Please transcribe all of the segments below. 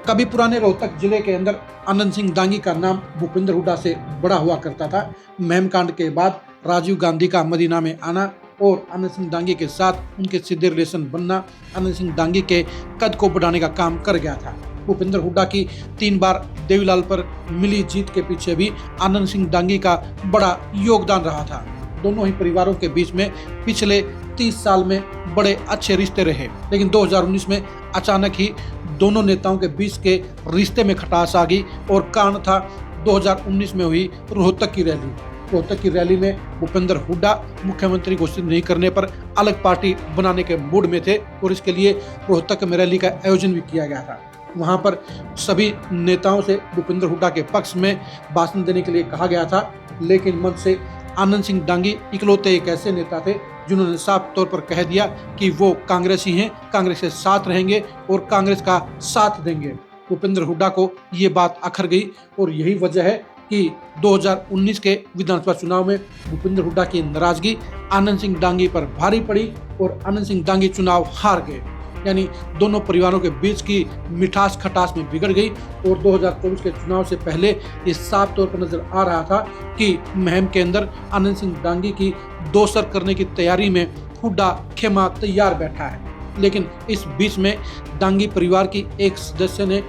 कभी पुराने रोहतक जिले के अंदर आनंद सिंह दांगी का नाम भूपेंद्र हुड्डा से बड़ा हुआ करता था। महम कांड के बाद राजीव गांधी का मदीना में आना और आनंद सिंह दांगी के साथ उनके सीधे रिलेशन बनना आनंद सिंह दांगी के कद को बढ़ाने का काम कर गया था। भूपेंद्र हुड्डा की 3 बार देवीलाल पर मिली जीत के पीछे भी आनंद सिंह दांगी का बड़ा योगदान रहा था। दोनों ही परिवारों के बीच में पिछले 30 साल में बड़े अच्छे रिश्ते रहे, लेकिन 2019 में अचानक ही दोनों नेताओं के बीच के रिश्ते में खटास आ गई और कारण था 2019 में हुई रोहतक की रैली। रोहतक की रैली में भूपेंद्र हुड्डा मुख्यमंत्री घोषित नहीं करने पर अलग पार्टी बनाने के मूड में थे और इसके लिए रोहतक में रैली का आयोजन भी किया गया था। वहां पर सभी नेताओं से भूपेंद्र हुड्डा के पक्ष में भाषण देने के लिए कहा गया था, लेकिन मंच से आनंद सिंह दांगी इकलौते एक ऐसे नेता थे जिन्होंने साफ तौर पर कह दिया कि वो कांग्रेसी हैं, कांग्रेस के साथ रहेंगे और कांग्रेस का साथ देंगे। भूपेंद्र हुड्डा को ये बात अखर गई और यही वजह है कि 2019 के विधानसभा चुनाव में भूपेंद्र हुड्डा की नाराजगी आनंद सिंह दांगी पर भारी पड़ी और आनंद सिंह दांगी चुनाव हार गए। यानी दोनों परिवारों के बीच की मिठास खटास में बिगड़ गई और 2024 के चुनाव से पहले ये साफ तौर पर नजर आ रहा था कि महम के अंदर आनंद सिंह दांगी की दोसर करने की तैयारी में हुड्डा खेमा तैयार बैठा है। लेकिन इस बीच में दांगी परिवार की एक सदस्य ने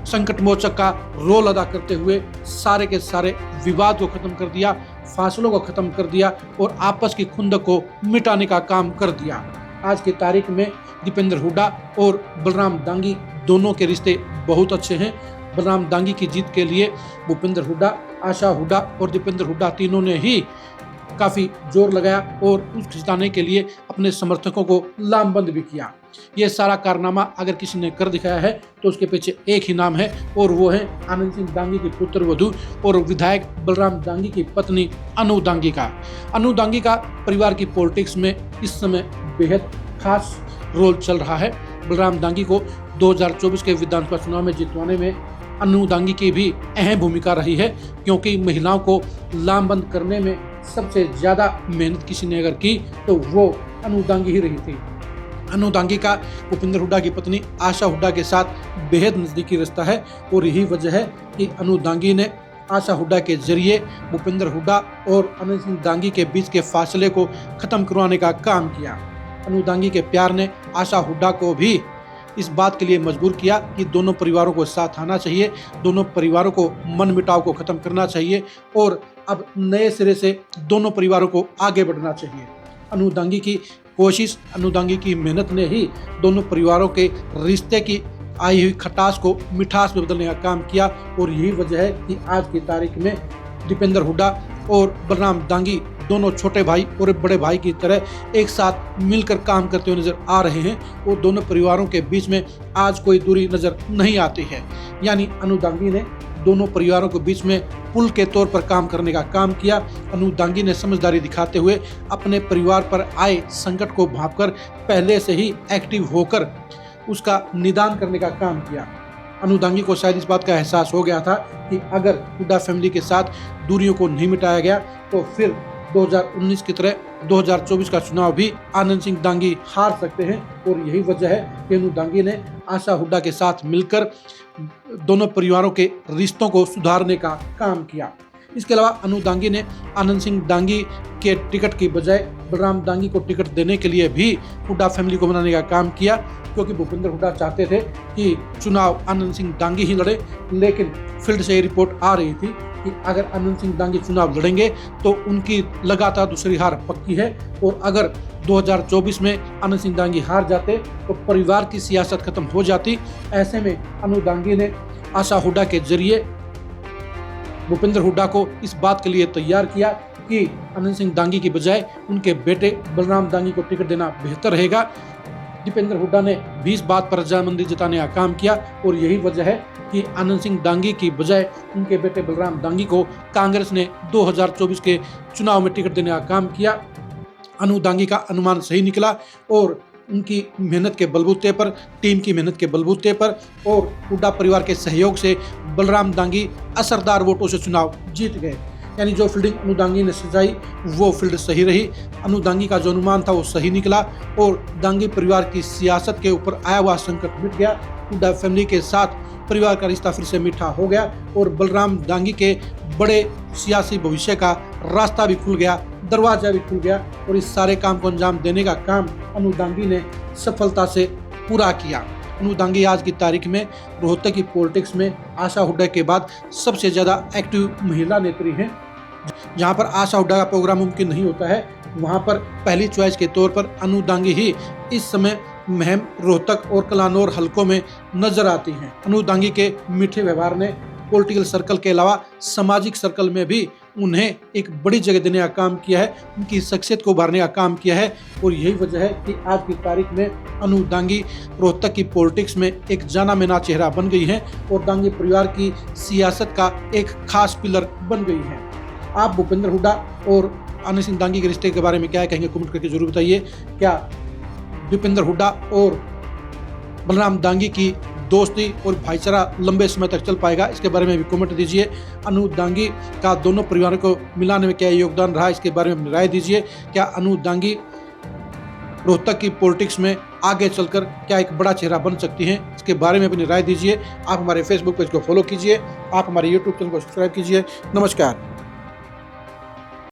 संकट मोचक का रोल अदा करते हुए सारे के सारे विवाद को खत्म कर दिया, फासलों को खत्म कर दिया और आपस की खुंदक को मिटाने का काम कर दिया। आज की तारीख में दीपेंद्र हुड्डा और बलराम दांगी दोनों के रिश्ते बहुत अच्छे हैं। बलराम दांगी की जीत के लिए भूपेंद्र हुड्डा, आशा हुड्डा और दीपेंद्र हुड्डा तीनों ने ही काफ़ी जोर लगाया और उस जिताने के लिए अपने समर्थकों को लामबंद भी किया। ये सारा कारनामा अगर किसी ने कर दिखाया है तो उसके पीछे एक ही नाम है और वो है आनंद सिंह दांगी की पुत्र वधू और विधायक बलराम दांगी की पत्नी अनु दांगी का। अनु दांगी का परिवार की पॉलिटिक्स में इस समय बेहद खास रोल चल रहा है। बलराम दांगी को 2024 के विधानसभा चुनाव में जितवाने में अनु दांगी की भी अहम भूमिका रही है, क्योंकि महिलाओं को लामबंद करने में सबसे ज्यादा मेहनत किसी ने अगर की तो वो अनु दांगी ही रही थी। अनु दांगी का भूपेंद्र हुड्डा की पत्नी आशा हुड्डा के साथ बेहद नजदीकी रिश्ता है और यही वजह है कि अनु दांगी ने आशा हुड्डा के जरिए भूपेंद्र हुड्डा और आनंद सिंह दांगी के बीच के फासले को खत्म करवाने का काम किया। अनु दांगी के प्यार ने आशा हुड्डा को भी इस बात के लिए मजबूर किया कि दोनों परिवारों को साथ आना चाहिए, दोनों परिवारों को मन मुटाव को खत्म करना चाहिए और अब नए सिरे से दोनों परिवारों को आगे बढ़ना चाहिए। अनु दांगी की कोशिश, अनु दांगी की मेहनत ने ही दोनों परिवारों के रिश्ते की आई हुई खटास को मिठास में बदलने का काम किया और यही वजह है कि आज की तारीख में दीपेंद्र हुड्डा और बलराम दांगी दोनों छोटे भाई और बड़े भाई की तरह एक साथ मिलकर काम करते हुए नजर आ रहे हैं और दोनों परिवारों के बीच में आज कोई दूरी नजर नहीं आती है। यानी अनु दांगी ने दोनों परिवारों के बीच में पुल के तौर पर काम करने का काम किया। अनु दांगी ने समझदारी दिखाते हुए अपने परिवार पर आए संकट को भांपकर पहले से ही एक्टिव होकर उसका निदान करने का काम किया। अनु दांगी को शायद इस बात का एहसास हो गया था कि अगर हुड्डा फैमिली के साथ दूरियों को नहीं मिटाया गया तो फिर 2019 की तरह 2024 का चुनाव भी आनंद सिंह दांगी हार सकते हैं और यही वजह है कि अनु दांगी ने आशा हुड्डा के साथ मिलकर दोनों परिवारों के रिश्तों को सुधारने का काम किया। इसके अलावा अनु दांगी ने आनंद सिंह दांगी के टिकट की बजाय बलराम दांगी को टिकट देने के लिए भी हुड्डा फैमिली को बनाने का काम किया, क्योंकि भूपेंद्र हुड्डा चाहते थे कि चुनाव आनंद सिंह दांगी ही लड़े। लेकिन फील्ड से ये रिपोर्ट आ रही थी कि अगर आनंद सिंह दांगी चुनाव लड़ेंगे तो उनकी लगातार दूसरी हार पक्की है और अगर 2024 में आनंद सिंह दांगी हार जाते तो परिवार की सियासत खत्म हो जाती। ऐसे में अनु दांगी ने आशा हुड्डा के जरिए भूपेंद्र हुड्डा को इस बात के लिए तैयार किया कि आनंद सिंह दांगी की बजाय उनके बेटे बलराम दांगी को टिकट देना बेहतर रहेगा। दीपेंद्र हुड्डा ने भी इस बात पर रजामंदी जताने का काम किया और यही वजह है कि आनंद सिंह दांगी की बजाय उनके बेटे बलराम दांगी को कांग्रेस ने 2024 के चुनाव में टिकट देने का काम किया। अनु दांगी का अनुमान सही निकला और उनकी मेहनत के बलबूते पर, टीम की मेहनत के बलबूते पर और हुड्डा परिवार के सहयोग से बलराम दांगी असरदार वोटों से चुनाव जीत गए। यानी जो फील्डिंग अनु दांगी ने सजाई वो फील्ड सही रही। अनु दांगी का जो अनुमान था वो सही निकला और दांगी परिवार की सियासत के ऊपर आया हुआ संकट मिट गया। हुड्डा फैमिली के साथ परिवार का रिश्ता फिर से मीठा हो गया और बलराम दांगी के बड़े सियासी भविष्य का रास्ता भी खुल गया, दरवाजा भी खुल गया और इस सारे काम को अंजाम देने का काम अनु दांगी ने सफलता से पूरा किया। अनु दांगी आज की तारीख में रोहतक की पॉलिटिक्स में आशा हुड्डा के बाद सबसे ज़्यादा एक्टिव महिला नेत्री हैं। जहां पर आशा हुड्डा का प्रोग्राम मुमकिन नहीं होता है, वहां पर पहली चॉइस के तौर पर अनु दांगी ही इस समय महम, रोहतक और कलानौर हलकों में नजर आती हैं। अनु दांगी के मीठे व्यवहार ने पॉलिटिकल सर्कल के अलावा सामाजिक सर्कल में भी उन्हें एक बड़ी जगह देने का काम किया है, उनकी शख्सियत को उभारने का काम किया है और यही वजह है कि आज की तारीख में अनु दांगी रोहतक की पॉलिटिक्स में एक जाना माना चेहरा बन गई हैं और दांगी परिवार की सियासत का एक खास पिलर बन गई हैं। आप भूपेंद्र हुड्डा और आनंद सिंह दांगी के रिश्ते के बारे में क्या कहेंगे, कमेंट करके जरूर बताइए। क्या भूपेंद्र हुड्डा और बलराम दांगी की दोस्ती और भाईचारा लंबे समय तक चल पाएगा, इसके बारे में भी कमेंट दीजिए। अनु दांगी का दोनों परिवारों को मिलाने में क्या योगदान रहा, इसके बारे में अपनी राय दीजिए। क्या अनु दांगी रोहतक की पॉलिटिक्स में आगे चलकर क्या एक बड़ा चेहरा बन सकती हैं, इसके बारे में अपनी राय दीजिए। आप हमारे फेसबुक पेज को फॉलो कीजिए, आप हमारे यूट्यूब चैनल को सब्सक्राइब कीजिए। नमस्कार।